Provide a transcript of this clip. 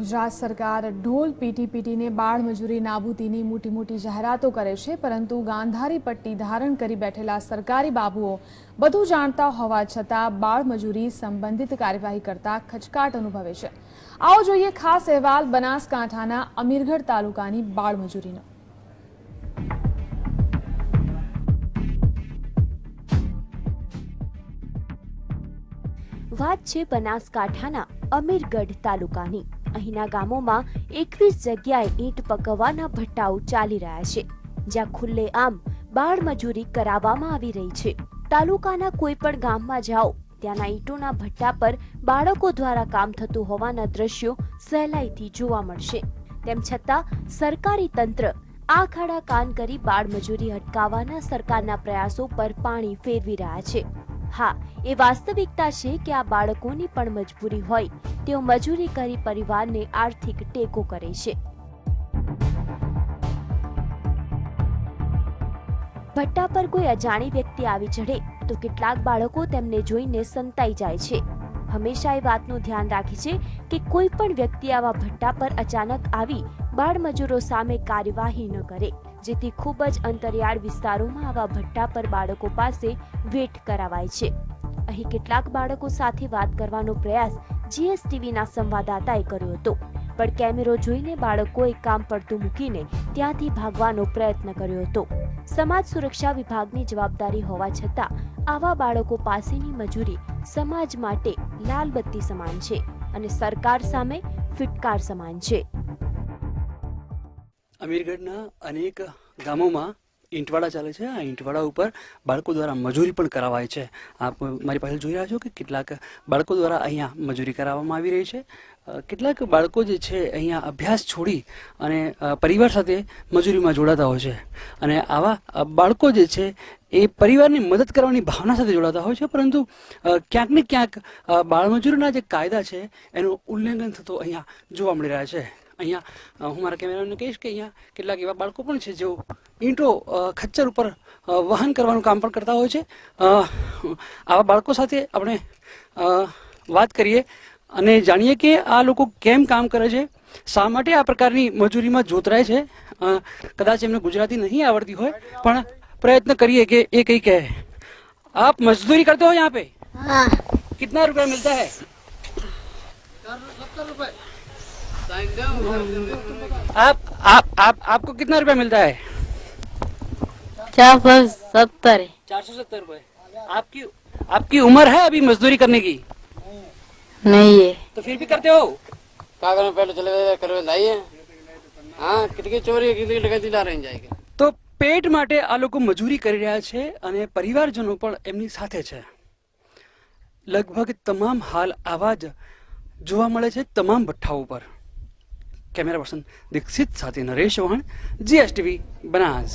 ગુજરાત સરકાર ઢોલ પીટી બાળ મજૂરી નાબૂદીની મોટી જાહેરાતો કરે છે, પરંતુ ગાંધારી પટ્ટી ધારણ કરી બેઠેલા સરકારી બાબુઓ બધું જાણતા હોવા છતાં બાળ મજૂરી સંબંધિત કાર્યવાહી કરતા ખચકાટ અનુભવે છે। આવો જોઈએ ખાસ અહેવાલ બનાસકાંઠાના અમીરગઢ તાલુકાની બાળ મજૂરીનો। વાત છે બનાસકાંઠાના અમીરગઢ તાલુકાની। અહીંના ગામોમાં 21 જગ્યાએ ઈંટ પકવવાના ભઠ્ઠાઓ ચાલી રહ્યા છે, જ્યાં ખુલ્લેઆમ બાળ મજૂરી કરાવવામાં આવી રહી છે। તાલુકાના કોઈ પણ ગામમાં જાઓ ત્યાંના ઈંટોના ભઠ્ઠા પર બાળકો દ્વારા કામ થતું હોવાના દ્રશ્યો સહેલાઈથી જોવા મળશે। તેમ છતાં સરકારી તંત્ર આંખ આડા કાન કરી બાળ મજૂરી અટકાવવાના સરકારના પ્રયાસો પર પાણી ફેરવી રહ્યા છે। હા, એ વાસ્તવિકતા છે કે આ બાળકોની પણ મજબૂરી હોય તેઓ મજૂરી કરી પરિવારને આર્થિક ટેકો કરે છે। ભટ્ટા પર કોઈ અજાણી વ્યક્તિ આવી ચઢે તો કેટલાક બાળકો તેમને જોઈને સંતાઈ જાય છે। હંમેશા એ વાતનું ધ્યાન રાખે છે કે કોઈ પણ વ્યક્તિ આવા ભટ્ટા પર અચાનક આવી બાળ મજૂરો સામે કાર્યવાહી ન કરે, જેથી ખૂબ જ અંતરિયાળ વિસ્તારોમાં આવા ભટ્ટા પર બાળકો પાસે વેટ કરાવાય છે। અહીં કેટલાક બાળકો સાથે વાત કરવાનો પ્રયાસ જીએસટીવીના સંવાદદાતાએ કર્યો હતો, પણ કેમેરો જોઈને બાળકોએ કામ પડતું મૂકીને ત્યાંથી ભાગવાનો પ્રયત્ન કર્યો હતો। સમાજ સુરક્ષા વિભાગની જવાબદારી હોવા છતાં આવા બાળકો પાસેની મજૂરી સમાજ માટે લાલબત્તી સમાન છે અને સરકાર સામે ફિટકાર સમાન છે। અમીરગઢના અનેક ગામોમાં ઈંટવાડા ચાલે છે। આ ઈંટવાડા ઉપર બાળકો દ્વારા મજૂરી પણ કરાવાય છે। આપ મારી પાસે જોઈ રહ્યા છો કે કેટલાક બાળકો દ્વારા અહીંયા મજૂરી કરાવવામાં આવી રહી છે। કેટલાક બાળકો જે છે અહીંયા અભ્યાસ છોડી અને પરિવાર સાથે મજૂરીમાં જોડાતા હોય છે, અને આવા બાળકો જે છે એ પરિવારની મદદ કરવાની ભાવના સાથે જોડાતા હોય છે, પરંતુ ક્યાંક ને ક્યાંક બાળમજૂરીના જે કાયદા છે એનું ઉલ્લંઘન થતો અહીંયા જોવા મળી રહ્યા છે। અહીંયા હું મારા કેમેરામેનને કહીશ કે અહીંયા કેટલાક એવા બાળકો પણ છે જેઓ ઈંટો ખચ્ચર ઉપર વહન કરવાનું કામ પણ કરતા હોય છે। આવા બાળકો સાથે આપણે વાત કરીએ અને જાણીએ કે આ લોકો કેમ કામ કરે છે, શા માટે આ પ્રકારની મજૂરીમાં જોતરાય છે। કદાચ એમને ગુજરાતી નહીં આવડતી હોય, પણ प्रयत्न करिए कि ये कहीं कहे। आप मजदूरी करते हो यहाँ पे? हाँ। कितना रुपया मिलता है? 70 रुपए। आपको कितना रुपया मिलता है? 470। 470 रुपए। आपकी उम्र है अभी मजदूरी करने की? नहीं है। तो फिर भी करते हो? क्या करें, पहले चले गए करवे नहीं है। हाँ, कितनी चोरी कितनी डकैती ला रही जाएगी। તો પેટ માટે આ લોકો મજૂરી કરી રહ્યા છે અને પરિવારજનો પણ એમની સાથે છે। લગભગ તમામ હાલ આવા જ જોવા મળે છે તમામ ભઠ્ઠાઓ પર। કેમેરા પર્સન દીક્ષિત સાથે નરેશ ચૌહાણ, જીએસટીવી બનાસ।